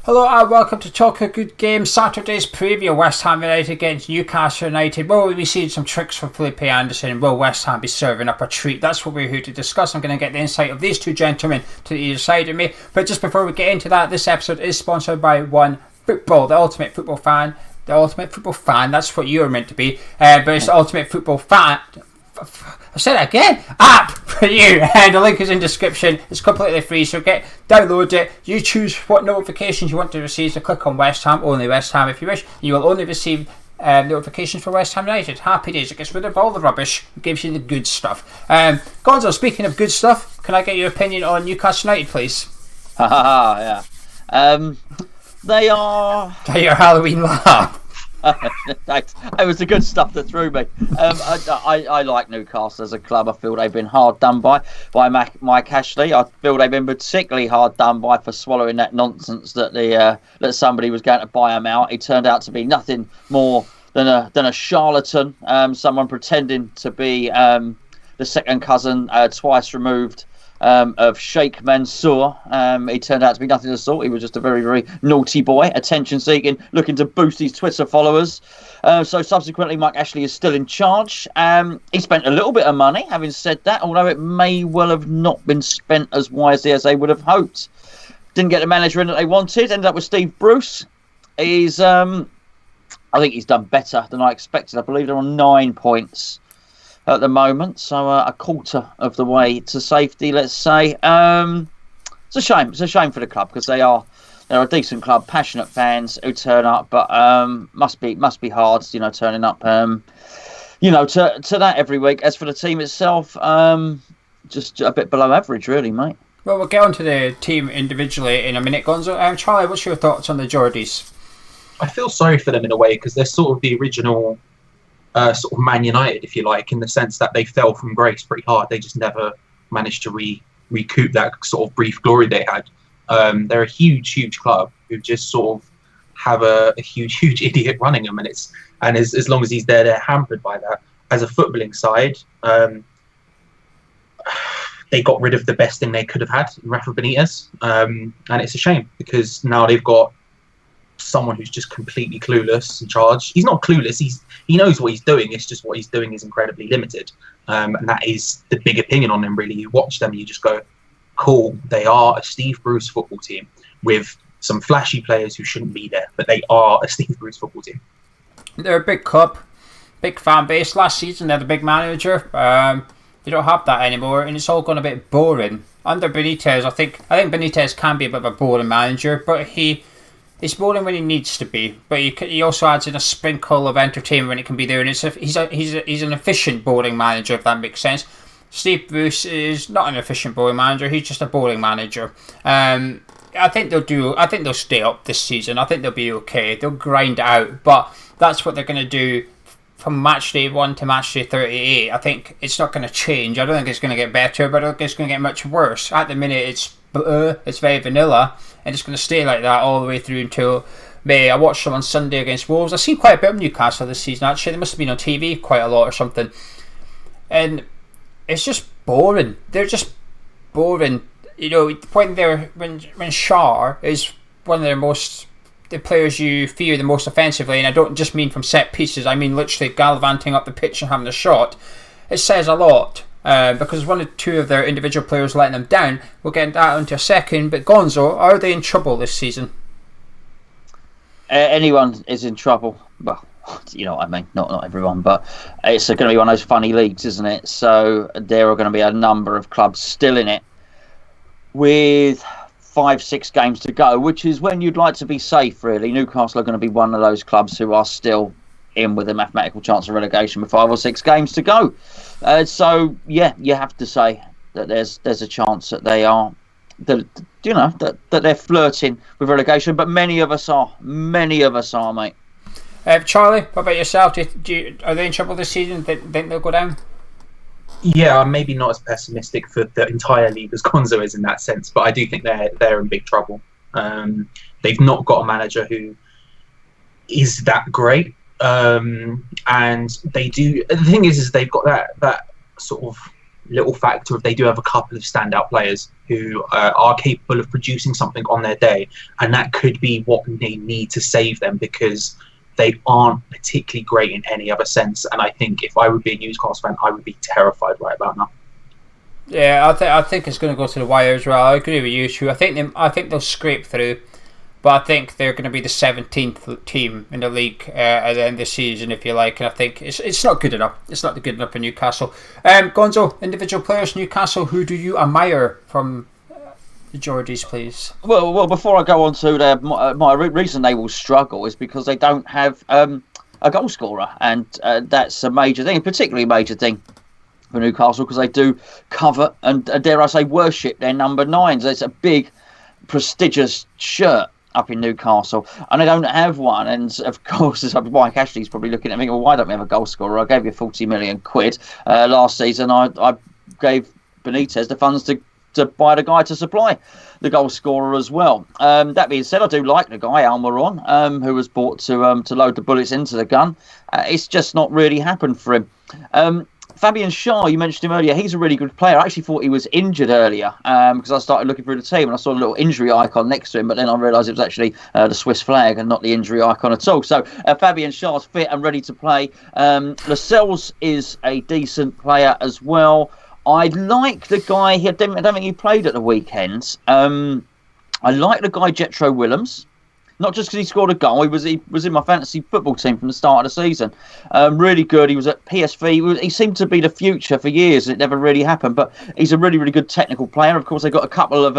Hello and welcome to Talk a Good Game, Saturday's preview. West Ham United against Newcastle United. Will we be seeing some tricks from Felipe Anderson, and will West Ham be serving up a treat? That's what we're here to discuss. I'm going to get the insight of these two gentlemen to either side of me. But just before we get into that, this episode is sponsored by One Football, the ultimate football fan. The ultimate football fan, that's what you're meant to be. But it's the ultimate football fan. I said it again. App for you, and the link is in description. It's completely free, so download it. You choose what notifications you want to receive. So click on West Ham, only West Ham if you wish. You will only receive notifications for West Ham United. Happy days. It gets rid of all the rubbish. It gives you the good stuff. Gonzo, speaking of good stuff, can I get your opinion on Newcastle United, please? Yeah. They are. Your Halloween laugh. It was the good stuff that threw me. I like Newcastle as a club. I feel they've been hard done by Mike Ashley. I feel they've been particularly hard done by for swallowing that nonsense that that somebody was going to buy him out. He turned out to be nothing more than a charlatan, someone pretending to be the second cousin, twice removed, of Sheikh Mansour. He turned out to be nothing of the sort. He was just a very, very naughty boy, attention-seeking, looking to boost his Twitter followers. So subsequently, Mike Ashley is still in charge. He spent a little bit of money, having said that, although it may well have not been spent as wisely as they would have hoped. Didn't get the manager in that they wanted. Ended up with Steve Bruce. I think he's done better than I expected. I believe they're on 9 points at the moment, so a quarter of the way to safety, let's say. It's a shame. It's a shame for the club because they're a decent club, passionate fans who turn up, but must be hard, turning up, to that every week. As for the team itself, just a bit below average, really, mate. Well, we'll get on to the team individually in a minute, Gonzo. Charlie, what's your thoughts on the Geordies? I feel sorry for them in a way because they're sort of the original sort of Man United, if you like, in the sense that they fell from grace pretty hard. They just never managed to recoup that sort of brief glory they had. They're a huge club who just sort of have a huge idiot running them, and as long as he's there, they're hampered by that. As a footballing side, they got rid of the best thing they could have had in Rafa Benitez, and it's a shame because now they've got someone who's just completely clueless in charge. He's not clueless. He knows what he's doing. It's just what he's doing is incredibly limited, and that is the big opinion on them. Really, you watch them, you just go, "Cool." They are a Steve Bruce football team with some flashy players who shouldn't be there, but they are a Steve Bruce football team. They're a big club, big fan base. Last season, they had a big manager. They don't have that anymore, and it's all gone a bit boring under Benitez. I think Benitez can be a bit of a boring manager, but he's boring when he needs to be, but he also adds in a sprinkle of entertainment when it can be there, and he's an efficient boring manager, if that makes sense. Steve Bruce is not an efficient boring manager; he's just a boring manager. I think they'll stay up this season. I think they'll be okay. They'll grind it out, but that's what they're going to do from match day 1 to match day 38. I think it's not going to change. I don't think it's going to get better, but I don't think it's going to get much worse. At the minute, it's very vanilla, and it's going to stay like that all the way through until May. I watched them on Sunday against Wolves. I've seen quite a bit of Newcastle this season, actually. They must have been on TV quite a lot or something. And it's just boring. They're just boring. When Shar is one of the players you fear the most offensively, and I don't just mean from set pieces, I mean literally gallivanting up the pitch and having a shot, it says a lot. Because one or two of their individual players letting them down. We'll get that into a second. But Gonzo, are they in trouble this season? Anyone is in trouble. Well, you know what I mean. Not everyone, but it's going to be one of those funny leagues, isn't it? So there are going to be a number of clubs still in it with 5-6 games to go, which is when you'd like to be safe, really. Newcastle are going to be one of those clubs who are still in with a mathematical chance of relegation with 5 or 6 games to go. So yeah, you have to say that there's a chance that they are, that they're flirting with relegation. But many of us are, mate. Charlie, what about yourself? Are they in trouble this season? Think they'll go down? Yeah, I'm maybe not as pessimistic for the entire league as Gonzo is in that sense, but I do think they're in big trouble. They've not got a manager who is that great. And they do. The thing is they've got that sort of little factor of they do have a couple of standout players who are capable of producing something on their day, and that could be what they need to save them, because they aren't particularly great in any other sense. And I think if I would be a Newcastle fan, I would be terrified right about now. Yeah, I think it's going to go to the wire as well. I agree with you, too. I think they'll scrape through, but I think they're going to be the 17th team in the league at the end of the season, if you like. And I think it's not good enough. It's not good enough for Newcastle. Gonzo, individual players, Newcastle. Who do you admire from the Geordies, please? Well, before I go on to my reason they will struggle is because they don't have a goal scorer, and that's a major thing, particularly a major thing for Newcastle, because they do cover and dare I say worship their number 9s. It's a big, prestigious shirt up in Newcastle, and they don't have one. And of course, Mike Ashley's probably looking at me, well, why don't we have a goal scorer? I gave you 40 million quid last season. I gave Benitez the funds to buy the guy to supply the goal scorer as well. That being said, I do like the guy Almiron, who was bought to load the bullets into the gun. It's just not really happened for him. Fabian Schär, you mentioned him earlier. He's a really good player. I actually thought he was injured earlier because I started looking through the team and I saw a little injury icon next to him, but then I realised it was actually the Swiss flag and not the injury icon at all. So Fabian Schär's fit and ready to play. Lascelles is a decent player as well. I like the guy. I don't think he played at the weekend. I like the guy Jetro Willems. Not just because he scored a goal, he was in my fantasy football team from the start of the season. Really good. He was at PSV. He seemed to be the future for years, and it never really happened. But he's a really, really good technical player. Of course, they got a couple of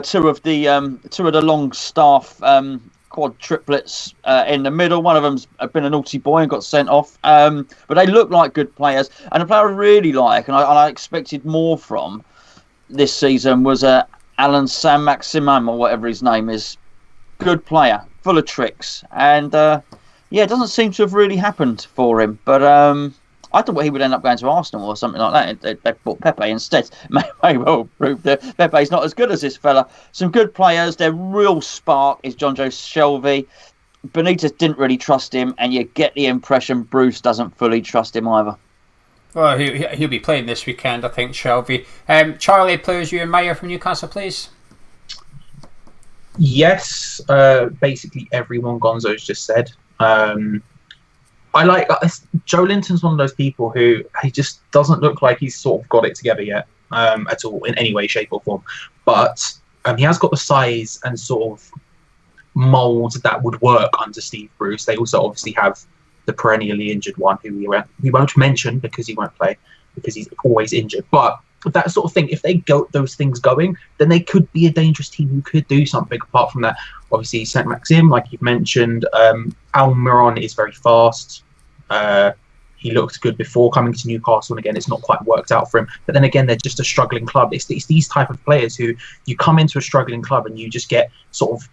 two of the long staff quad triplets in the middle. One of them's been a naughty boy and got sent off. But they look like good players. And a player I really like, and I expected more from this season, was Alan Saint-Maximin, or whatever his name is. Good player, full of tricks, and it doesn't seem to have really happened for him. But I thought he would end up going to Arsenal or something like that. They bought Pepe instead. May well prove that Pepe's not as good as this fella. Some good players. Their real spark is Jonjo Shelvey. Benitez didn't really trust him, and you get the impression Bruce doesn't fully trust him either. Well, he'll be playing this weekend, I think, Shelvey. Charlie, players you admire from Newcastle, please? Yes, basically everyone Gonzo's just said. I like Joe Linton's one of those people who he just doesn't look like he's sort of got it together yet at all in any way, shape or form. But he has got the size and sort of mould that would work under Steve Bruce. They also obviously have the perennially injured one who we won't mention because he won't play because he's always injured. But that sort of thing, if they got those things going, then they could be a dangerous team who could do something. Apart from that, obviously Saint-Maxim, like you've mentioned, Almiron is very fast. He looked good before coming to Newcastle, and again, it's not quite worked out for him. But then again, they're just a struggling club. It's these type of players who you come into a struggling club and you just get sort of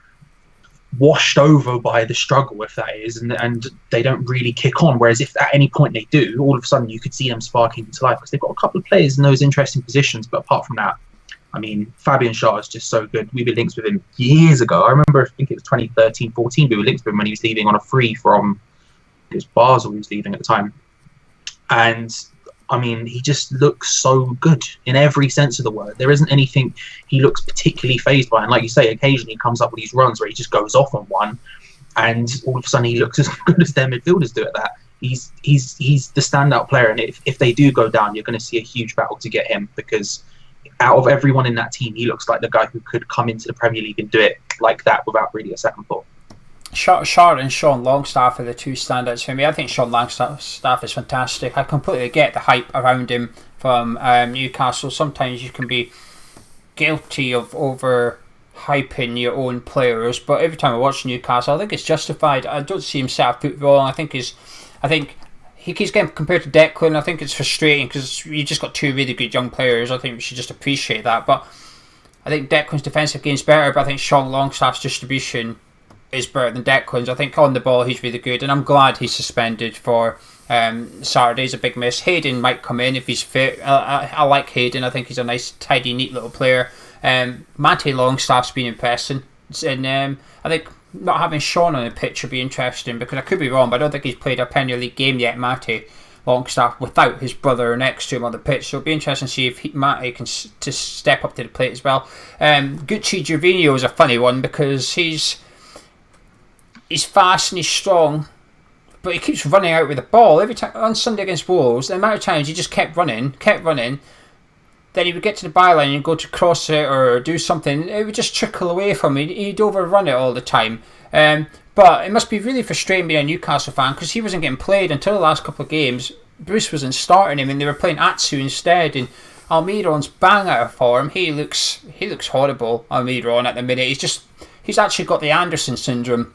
washed over by the struggle, if that is, and they don't really kick on. Whereas if at any point they do, all of a sudden you could see them sparking into life because they've got a couple of players in those interesting positions. But apart from that, I mean, Fabian Schär is just so good. We were linked with him years ago. I remember, I think it was 2013-14, we were linked with him when he was leaving on a free from, it was Basel he was leaving at the time. And I mean, he just looks so good in every sense of the word. There isn't anything he looks particularly fazed by. And like you say, occasionally he comes up with these runs where he just goes off on one, and all of a sudden he looks as good as their midfielders do at that. He's the standout player, and if they do go down, you're going to see a huge battle to get him, because out of everyone in that team, he looks like the guy who could come into the Premier League and do it like that without really a second thought. Schär and Sean Longstaff are the two standouts for me. I think Sean Longstaff is fantastic. I completely get the hype around him from Newcastle. Sometimes you can be guilty of over-hyping your own players, but every time I watch Newcastle, I think it's justified. I don't see him set up foot wrong. I think he keeps getting compared to Declan. I think it's frustrating because you just got two really good young players. I think we should just appreciate that. But I think Declan's defensive game's better, but I think Sean Longstaff's distribution is better than Declan's. I think on the ball he's really good, and I'm glad he's suspended for Saturday's a big miss. Hayden might come in if he's fit. I like Hayden. I think he's a nice, tidy, neat little player. Matty Longstaff's been impressing, and I think not having Sean on the pitch would be interesting, because I could be wrong, but I don't think he's played a Premier League game yet, Matty. Longstaff without his brother next to him on the pitch. So it'll be interesting to see if Matty can to step up to the plate as well. Gucci Gervinho is a funny one because he's fast and he's strong, but he keeps running out with the ball. Every time on Sunday against Wolves, the amount of times he just kept running. Then he would get to the byline and go to cross it or do something. It would just trickle away from him. He'd overrun it all the time. But it must be really frustrating being a Newcastle fan because he wasn't getting played until the last couple of games. Bruce wasn't starting him and they were playing Atsu instead. And Almiron's bang out of form. He looks horrible, Almiron, at the minute. He's actually got the Anderson syndrome.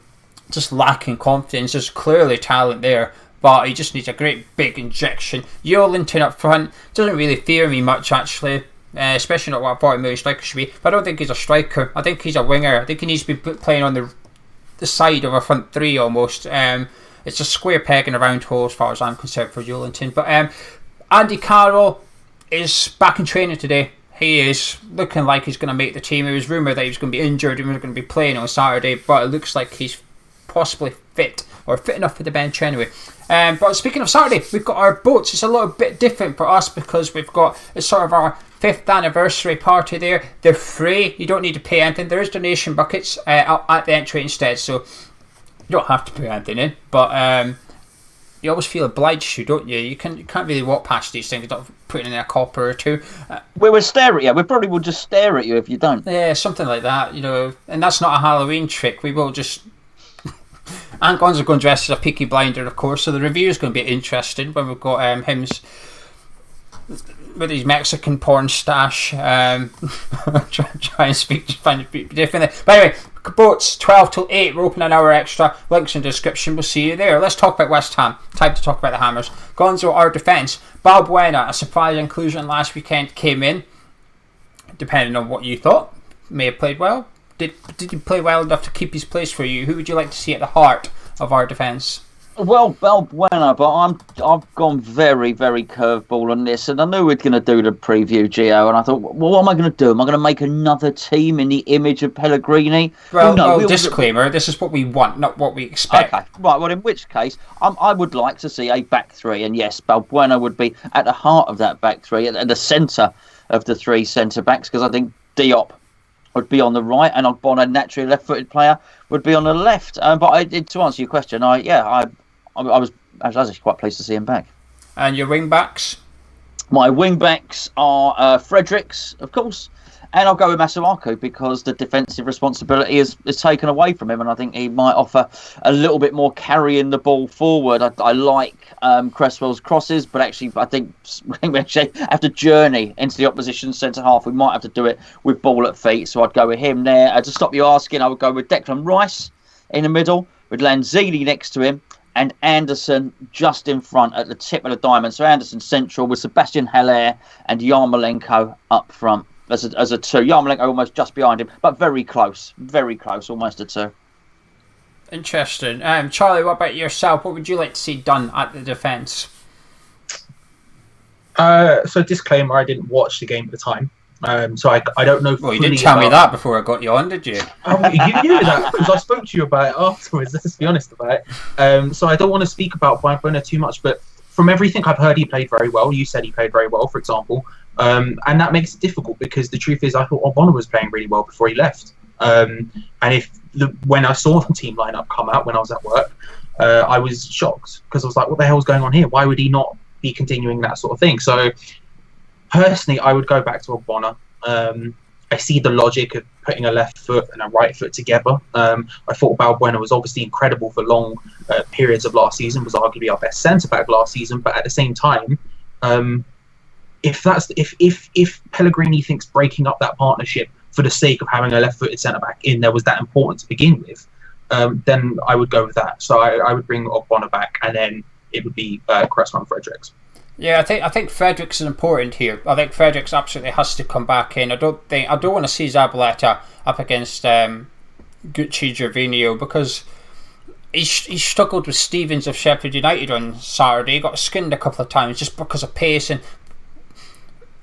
Just lacking confidence. There's clearly talent there, but he just needs a great big injection. Yolinton up front doesn't really fear me much, actually, especially not what a 40 million striker should be. But I don't think he's a striker. I think he's a winger. I think he needs to be playing on the side of a front three almost. It's a square peg in a round hole as far as I'm concerned for Yolinton. But Andy Carroll is back in training today. He is looking like he's going to make the team. It was rumoured that he was going to be injured and was going to be playing on Saturday, but it looks like he's possibly fit enough for the bench anyway. But speaking of Saturday, we've got our boats. It's a little bit different for us because we've got it's sort of our 5th anniversary party there. They're free. You don't need to pay anything. There is donation buckets at the entry instead, so you don't have to put anything in. But you always feel obliged to, don't you? You can't really walk past these things without putting in a copper or two. We will stare at you. We probably will just stare at you if you don't. Yeah, something like that, And that's not a Halloween trick. We will just... And Gonzo's going to dress as a Peaky Blinder, of course, so the review is going to be interesting when we've got him with his Mexican porn stash. Try and find it differently. But anyway, boats 12 till 8. We're open an hour extra. Links in the description. We'll see you there. Let's talk about West Ham. Time to talk about the Hammers. Gonzo, our defence. Balbuena, a surprise inclusion last weekend, came in. Depending on what you thought, may have played well. Did he play well enough to keep his place for you? Who would you like to see at the heart of our defence? Well, Balbuena, but I've gone very, very curveball on this, and I knew we were going to do the preview, Gio, and I thought, well, what am I going to do? Am I going to make another team in the image of Pellegrini? Well, no, disclaimer, this is what we want, not what we expect. Okay, right, well, in which case, I would like to see a back three, and yes, Balbuena would be at the heart of that back three, at the centre of the three centre-backs, because I think Diop would be on the right, and Ogbonna, naturally left-footed player, would be on the left. But to answer your question, I was actually quite pleased to see him back. And your wing-backs? My wing-backs are Fredericks, of course, and I'll go with Masuaku because the defensive responsibility is taken away from him, and I think he might offer a little bit more carrying the ball forward. I like Cresswell's crosses, but actually I think we actually have to journey into the opposition centre-half. We might have to do it with ball at feet, so I'd go with him there. To stop you asking, I would go with Declan Rice in the middle, with Lanzini next to him, and Anderson just in front at the tip of the diamond. So Anderson central with Sebastian Haller and Yarmolenko up front as a two. Yarmolenko almost just behind him, but very close, almost a two. Interesting. Charlie, what about yourself? What would you like to see done at the defence? So disclaimer, I didn't watch the game at the time. So I don't know. Well, you didn't tell me that before I got you on, did you? You knew that because I spoke to you about it afterwards. Let's be honest about it. So I don't want to speak about Balbuena too much, but from everything I've heard, he played very well. You said he played very well, for example, and that makes it difficult because the truth is, I thought Ogbonna was playing really well before he left. And when I saw the team lineup come out when I was at work, I was shocked because I was like, "What the hell is going on here? Why would he not be continuing that sort of thing?" So. Personally, I would go back to Ogbonna. I see the logic of putting a left foot and a right foot together. I thought Balbuena was obviously incredible for long periods of last season, was arguably our best centre-back last season, but at the same time, if Pellegrini thinks breaking up that partnership for the sake of having a left-footed centre-back in there was that important to begin with, then I would go with that. So I would bring Ogbonna back, and then it would be Cresswell and Fredericks. Yeah, I think Fredericks is important here. I think Fredericks absolutely has to come back in. I don't want to see Zabaleta up against Gucci Gervinho because he struggled with Stevens of Sheffield United on Saturday. He got skinned a couple of times just because of pace, and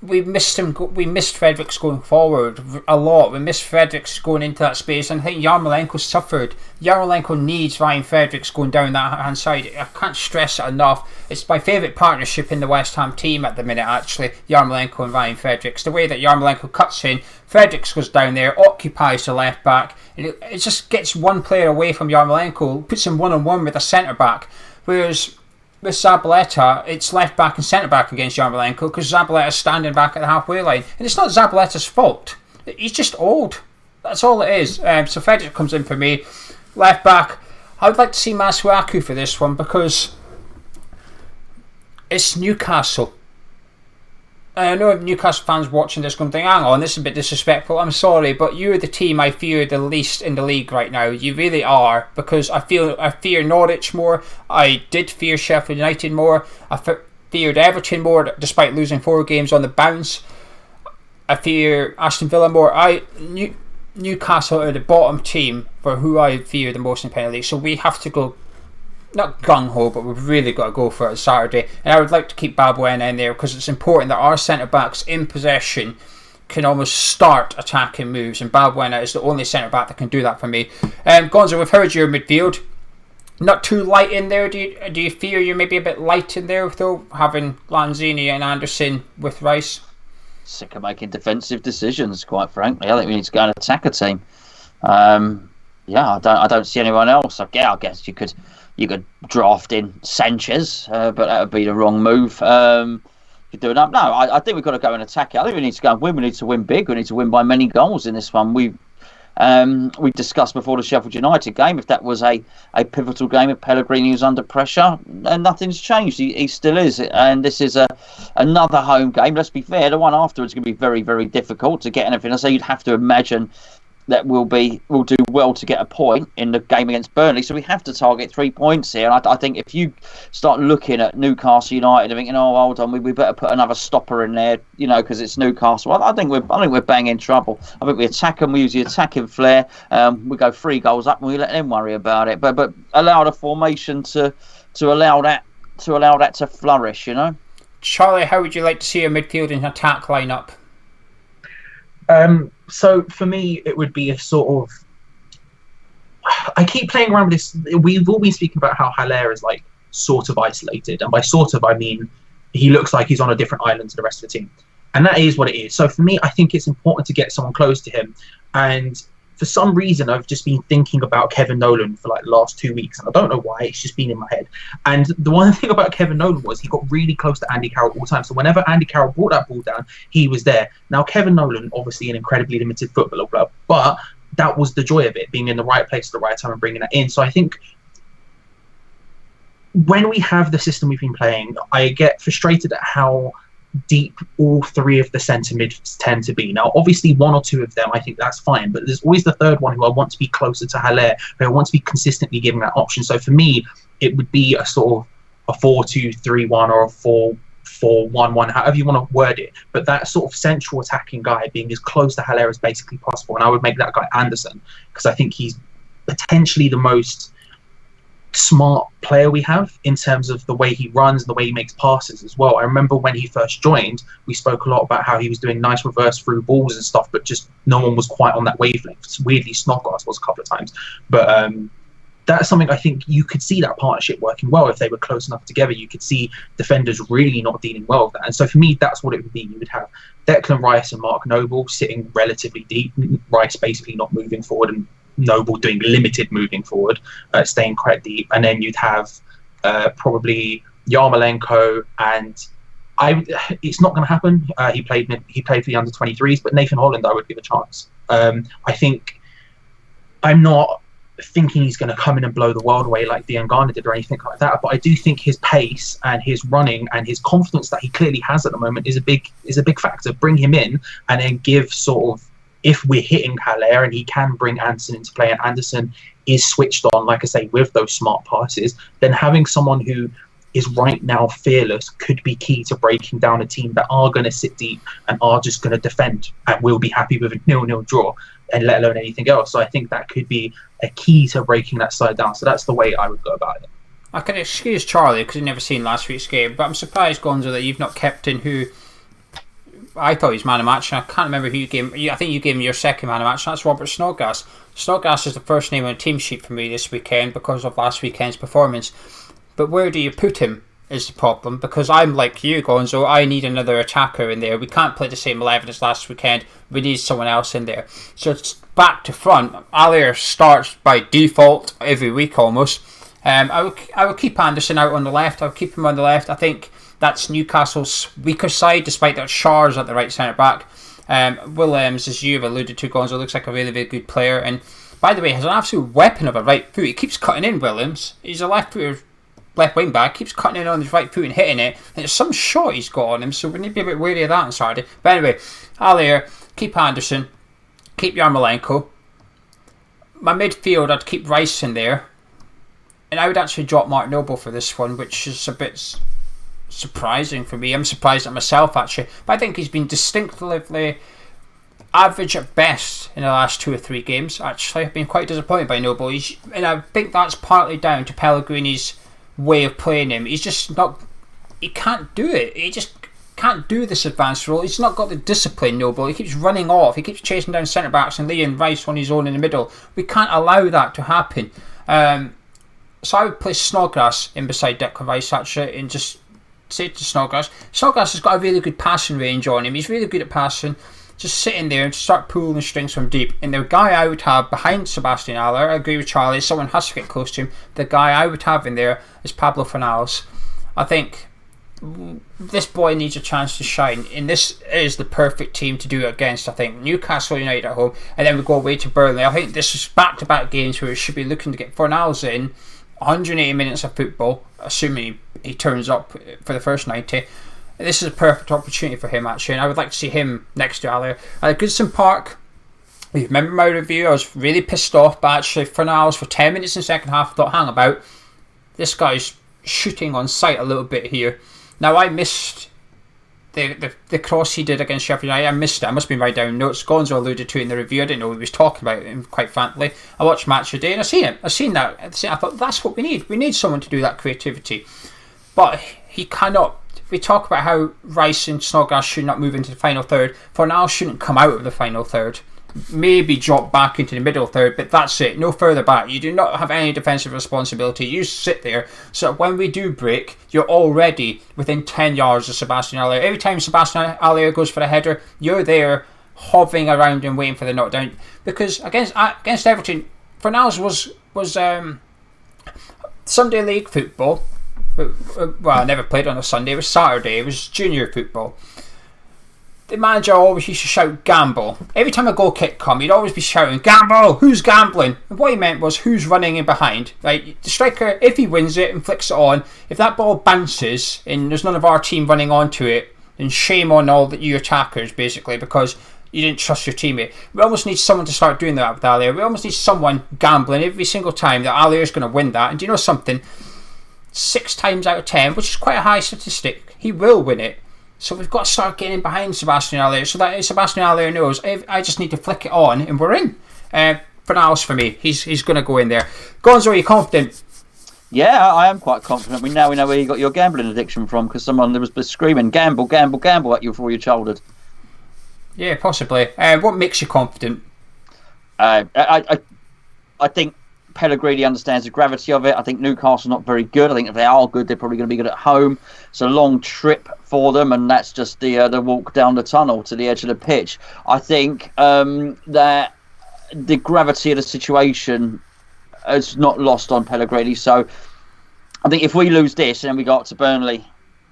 we missed him. We missed Fredericks going forward a lot. We missed Fredericks going into that space, and I think Yarmolenko suffered. Yarmolenko needs Ryan Fredericks going down that hand side. I can't stress it enough. It's my favourite partnership in the West Ham team at the minute, actually, Yarmolenko and Ryan Fredericks. The way that Yarmolenko cuts in, Fredericks goes down there, occupies the left back, and it just gets one player away from Yarmolenko, puts him one-on-one with a centre-back, whereas with Zabaleta, it's left back and centre back against Yarmolenko because Zabaleta's standing back at the halfway line. And it's not Zabaleta's fault. He's just old. That's all it is. So Frederick comes in for me. Left back, I would like to see Masuaku for this one because it's Newcastle. I know Newcastle fans watching this going to think, hang on, this is a bit disrespectful. I'm sorry, but you're the team I fear the least in the league right now. You really are, because I fear Norwich more. I did fear Sheffield United more. I feared Everton more, despite losing 4 games on the bounce. I fear Aston Villa more. Newcastle are the bottom team for who I fear the most in the Premier League. So we have to go, not gung-ho, but we've really got to go for it Saturday. And I would like to keep Balbuena in there because it's important that our centre-backs in possession can almost start attacking moves, and Balbuena is the only centre-back that can do that for me. Gonzo, we've heard your midfield. Not too light in there. Do you fear you're maybe a bit light in there, though, having Lanzini and Anderson with Rice? Sick of making defensive decisions, quite frankly. I think we need to go and attack a team. I don't see anyone else. I guess you could draft in Sanchez, but that would be the wrong move. You're doing that. No, I think we've got to go and attack it. I think we need to go and win. We need to win big. We need to win by many goals in this one. We discussed before the Sheffield United game, if that was a pivotal game, if Pellegrini was under pressure, and nothing's changed. He still is. And this is another home game. Let's be fair, the one afterwards is going to be very, very difficult to get anything. So you'd have to imagine that we'll do well to get a point in the game against Burnley. So we have to target 3 points here. And I think if you start looking at Newcastle United and thinking, oh, hold on, we better put another stopper in there, because it's Newcastle. I think we're banging trouble. I think we attack them, we use the attacking flair. We go 3 goals up and we let them worry about it. But allow the formation to allow that to flourish. Charlie, how would you like to see a midfield and attack lineup? So for me, it would be a sort of. I keep playing around with this. We've all been speaking about how Haller is like sort of isolated, and by sort of I mean he looks like he's on a different island to the rest of the team, and that is what it is. So for me, I think it's important to get someone close to him, and for some reason, I've just been thinking about Kevin Nolan for like the last 2 weeks, and I don't know why. It's just been in my head. And the one thing about Kevin Nolan was he got really close to Andy Carroll all the time. So whenever Andy Carroll brought that ball down, he was there. Now, Kevin Nolan, obviously an incredibly limited footballer, but that was the joy of it, being in the right place at the right time and bringing that in. So I think when we have the system we've been playing, I get frustrated at how deep all 3 of the centre mids tend to be. Now, obviously, 1 or 2 of them, I think that's fine, but there's always the third one who I want to be closer to Haller, who I want to be consistently giving that option. So for me, it would be a sort of a 4-2-3-1 or a 4-4-1-1, however you want to word it. But that sort of central attacking guy being as close to Haller as basically possible. And I would make that guy Anderson, because I think he's potentially the most smart player we have in terms of the way he runs and the way he makes passes as well. I remember when he first joined, we spoke a lot about how he was doing nice reverse through balls and stuff, but just no one was quite on that wavelength. Weirdly, Snodgrass was a couple of times, but that's something I think you could see that partnership working well if they were close enough together. You could see defenders really not dealing well with that, and so for me, that's what it would be. You would have Declan Rice and Mark Noble sitting relatively deep, Rice basically not moving forward and Noble doing limited moving forward, staying quite deep, and then you'd have probably Yarmolenko, and it's not going to happen. He played for the under-23s, but Nathan Holland I would give a chance. I think I'm not thinking he's going to come in and blow the world away like Diangana did or anything like that, but I do think his pace and his running and his confidence that he clearly has at the moment is a big factor. Bring him in and then give sort of, if we're hitting Haller and he can bring Anderson into play, and Anderson is switched on, like I say, with those smart passes, then having someone who is right now fearless could be key to breaking down a team that are going to sit deep and are just going to defend and will be happy with a 0-0 draw, and let alone anything else. So I think that could be a key to breaking that side down. So that's the way I would go about it. I can excuse Charlie because I've never seen last week's game, but I'm surprised, Gonzo, that you've not kept in who I thought he was man of match, and I can't remember who you gave him. I think you gave him your second man of match, and that's Robert Snodgrass. Snodgrass is the first name on the team sheet for me this weekend because of last weekend's performance. But where do you put him is the problem, because I'm like you, Gonzo. I need another attacker in there. We can't play the same 11 as last weekend. We need someone else in there. So it's back to front. Alier starts by default every week almost. I would keep Anderson out on the left. I would keep him on the left. I think that's Newcastle's weaker side, despite that Shaw's at the right centre back. Williams, as you've alluded to, Gonzo, looks like a really, really good player. And by the way, has an absolute weapon of a right foot. He keeps cutting in, Williams. He's a left wing back, keeps cutting in on his right foot and hitting it. And it's some shot he's got on him, so we need to be a bit wary of that on Saturday. But anyway, Alier, keep Anderson, keep Yarmolenko. My midfield, I'd keep Rice in there. And I would actually drop Mark Noble for this one, which is a bit surprising for me. I'm surprised at myself, actually. But I think he's been distinctively average at best in the last 2 or 3 games, actually. I've been quite disappointed by Noble. And I think that's partly down to Pellegrini's way of playing him. He's just not... He can't do it. He just can't do this advanced role. He's not got the discipline, Noble. He keeps running off. He keeps chasing down centre-backs and leaving Rice on his own in the middle. We can't allow that to happen. So I would place Snodgrass in beside Declan Rice, actually, and just say to Snodgrass has got a really good passing range on him. He's really good at passing. Just sit in there and start pulling the strings from deep. And the guy I would have behind Sebastian Haller, I agree with Charlie, someone has to get close to him. The guy I would have in there is Pablo Fornals. I think this boy needs a chance to shine, and this is the perfect team to do it against. I think Newcastle United at home, and then we go away to Burnley. I think this is back-to-back games where we should be looking to get Fornals in 180 minutes of football, assuming he turns up for the first 90. This is a perfect opportunity for him, actually, and I would like to see him next to Alier. At Goodison Park, you remember my review, I was really pissed off, but actually Fornals for 10 minutes in the second half, I thought, hang about, this guy's shooting on sight a little bit here. Now, I missed the cross he did against Sheffield United. I missed it. I must have been right down notes. Gonzo alluded to it in the review. I didn't know he was talking about him, quite frankly. I watched Match of the Day and I seen it. I seen that. I thought, that's what we need. We need someone to do that creativity. But he cannot. We talk about how Rice and Snodgrass should not move into the final third. Fornals shouldn't come out of the final third. Maybe drop back into the middle third, but that's it. No further back. You do not have any defensive responsibility. You sit there, so when we do break, you're already within 10 yards of Sebastian Haller. Every time Sebastian Haller goes for a header, you're there hovering around and waiting for the knockdown. Because against Everton, Fornals was Sunday League football. Well, I never played on a Sunday. It was Saturday. It was junior football. The manager always used to shout, gamble. Every time a goal kick come, he'd always be shouting, gamble! Who's gambling? And what he meant was, who's running in behind? Right? The striker, if he wins it and flicks it on, if that ball bounces and there's none of our team running onto it, then shame on all you attackers, basically, because you didn't trust your teammate. We almost need someone to start doing that with Alier. We almost need someone gambling every single time that Alier is going to win that. And do you know something? 6 times out of 10, which is quite a high statistic, he will win it. So we've got to start getting behind Sebastian Haller so that Sebastian Haller knows I just need to flick it on and we're in. Fornals for me, he's going to go in there. Gonzo, are you confident? Yeah, I am quite confident. We know where you got your gambling addiction from, because someone was screaming gamble, gamble, gamble at you before your childhood. Yeah, possibly. What makes you confident? I think Pellegrini understands the gravity of it. I think Newcastle not very good. I think if they are good, they're probably going to be good at home. It's a long trip for them, and that's just the walk down the tunnel to the edge of the pitch. I think that the gravity of the situation is not lost on Pellegrini. So I think if we lose this and we go up to Burnley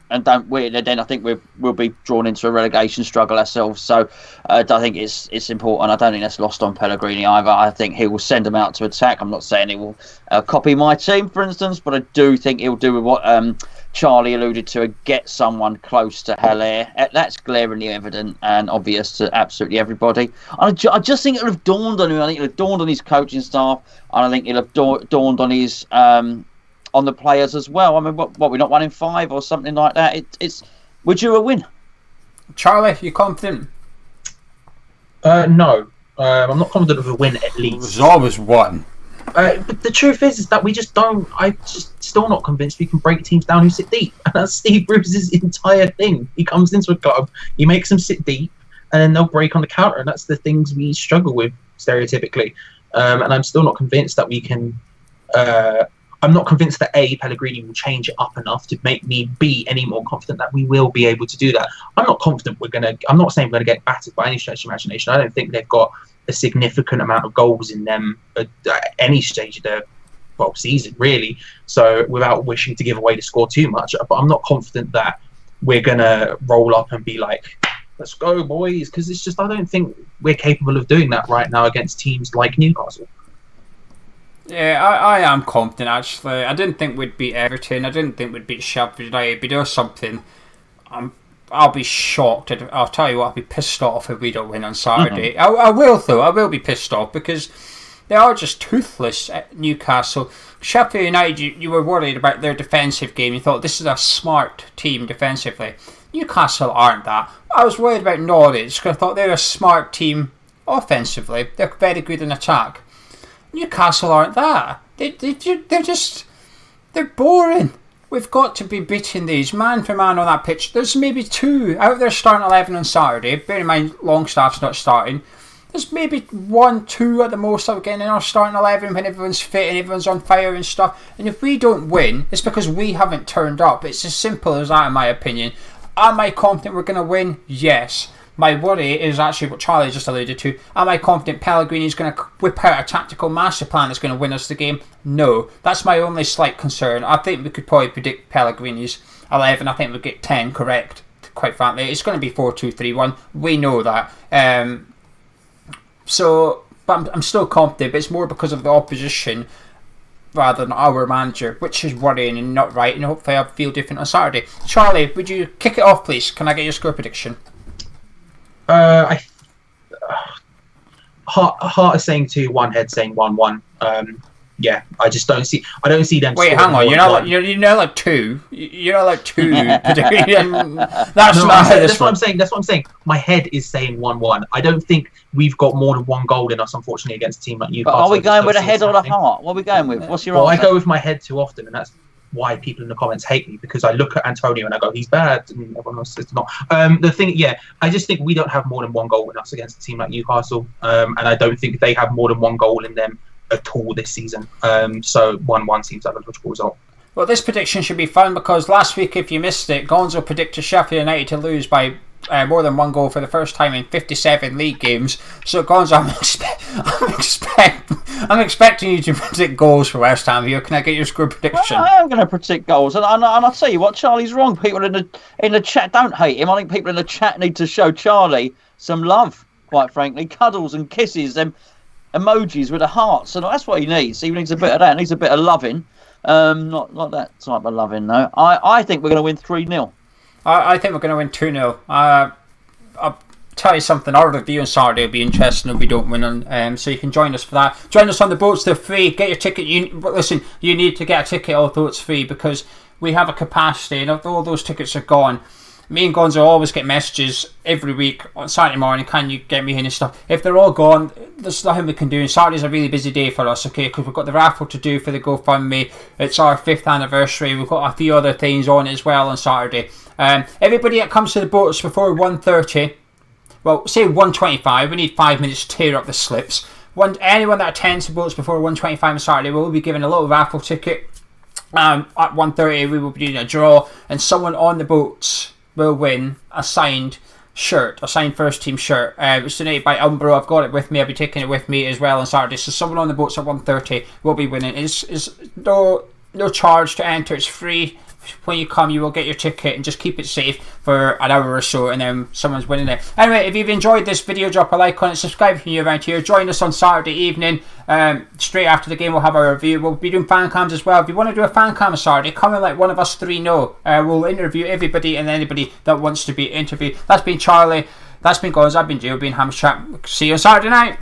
and don't win, then I think we'll be drawn into a relegation struggle ourselves. So I think it's important. I don't think that's lost on Pellegrini either. I think he will send them out to attack. I'm not saying he will copy my team, for instance, but I do think he'll do with what Charlie alluded to, get someone close to Haller. That's glaringly evident and obvious to absolutely everybody. I just think it'll have dawned on him. I think it'll have dawned on his coaching staff, and I think it'll have dawned on his on the players as well. I mean, what we're not 1 in 5 or something like that. It's would you a win? Charlie, you confident? No, I'm not confident of a win at least. There's always one. But the truth is that we just don't. I'm just still not convinced we can break teams down who sit deep. And that's Steve Bruce's entire thing. He comes into a club, he makes them sit deep, and then they'll break on the counter. And that's the things we struggle with stereotypically. And I'm still not convinced that we can. I'm not convinced that Pellegrini will change it up enough to make me be any more confident that we will be able to do that. I'm not confident I'm not saying we're going to get battered by any stretch of imagination. I don't think they've got a significant amount of goals in them at any stage of the season, really. So without wishing to give away the score too much, but I'm not confident that we're going to roll up and be like, let's go, boys, because it's just I don't think we're capable of doing that right now against teams like Newcastle. Yeah, I am confident, actually. I didn't think we'd beat Everton. I didn't think we'd beat Sheffield United. But there's something. I'll be shocked. I'll tell you what, I'll be pissed off if we don't win on Saturday. Mm-hmm. I will, though. I will be pissed off because they are just toothless at Newcastle. Sheffield United, you were worried about their defensive game. You thought, this is a smart team defensively. Newcastle aren't that. I was worried about Norwich because I thought they're a smart team offensively. They're very good in attack. Newcastle aren't that. They're boring. We've got to be beating these man for man on that pitch. There's maybe 2 out of their starting 11 on Saturday. Bear in mind, Longstaff's not starting. There's maybe 1, 2 at the most that we're getting in our starting 11 when everyone's fit and everyone's on fire and stuff. And if we don't win, it's because we haven't turned up. It's as simple as that, in my opinion. Am I confident we're going to win? Yes. My worry is actually what Charlie just alluded to. Am I confident Pellegrini is going to whip out a tactical master plan that's going to win us the game? No. That's my only slight concern. I think we could probably predict Pellegrini's 11. I think we'll get 10 correct, quite frankly. It's going to be 4-2-3-1. We know that. But I'm still confident, but it's more because of the opposition rather than our manager, which is worrying and not right, and hopefully I'll feel different on Saturday. Charlie, would you kick it off, please? Can I get your score prediction? Heart is saying 2-1, head saying 1-1. Yeah, I just don't see. I don't see them. Wait, hang on. You're not like 2. You're not like 2. That's what I'm saying. That's what I'm saying. My head is saying 1-1. I don't think we've got more than 1 goal in us, unfortunately, against a team like Newcastle. But are we going with a head or a heart? What are we going with? What's your answer? I go with my head too often, and that's why people in the comments hate me, because I look at Antonio and I go, he's bad, and everyone else says not. The thing, I just think we don't have more than 1 goal in us against a team like Newcastle, and I don't think they have more than 1 goal in them at all this season. So 1-1 seems like a logical result. Well, this prediction should be fun because last week, if you missed it, Gonzo predicted Sheffield United to lose by more than 1 goal for the first time in 57 league games. So, Gonzo, I'm expecting you to predict goals for West Ham here. Can I get your score prediction? Well, I am going to predict goals, and I'll tell you what, Charlie's wrong. People in the chat don't hate him. I think people in the chat need to show Charlie some love, quite frankly. Cuddles and kisses, them emojis with the hearts, and that's what he needs. He needs a bit of that. He needs a bit of loving. Not that type of loving, though. I think we're going to win 3-0. I think we're going to win 2-0. I'll tell you something. Our review on Saturday will be interesting if we don't win. So you can join us for that. Join us on the boats. They're free. Get your ticket. You need to get a ticket, although it's free, because we have a capacity, and although those tickets are gone, me and Gonzo always get messages every week on Saturday morning, can you get me in and stuff. If they're all gone, there's nothing we can do. And Saturday's a really busy day for us, okay, because we've got the raffle to do for the GoFundMe. It's our 5th anniversary. We've got a few other things on as well on Saturday. Everybody that comes to the boats before 1:30, well, say 1:25, we need 5 minutes to tear up the slips. Anyone that attends the boats before 1:25 on Saturday will be given a little raffle ticket. At 1:30 we will be doing a draw, and someone on the boats will win a signed shirt, a signed first team shirt. It's donated by Umbro. I've got it with me. I'll be taking it with me as well on Saturday. So someone on the boats at 1:30 will be winning. It's no charge to enter. It's free. When you come, you will get your ticket, and just keep it safe for an hour or so, and then someone's winning it. Anyway, if you've enjoyed this video, drop a like on it, subscribe if you're around here, join us on Saturday evening. Straight after the game, we'll have our review. We'll be doing fan cams as well. If you want to do a fan cam on Saturday, come and let one of us 3 know. We'll interview everybody and anybody that wants to be interviewed. That's been Charlie, that's been Gonzo, I've been Joe, been Ham's Chat. See you on Saturday night.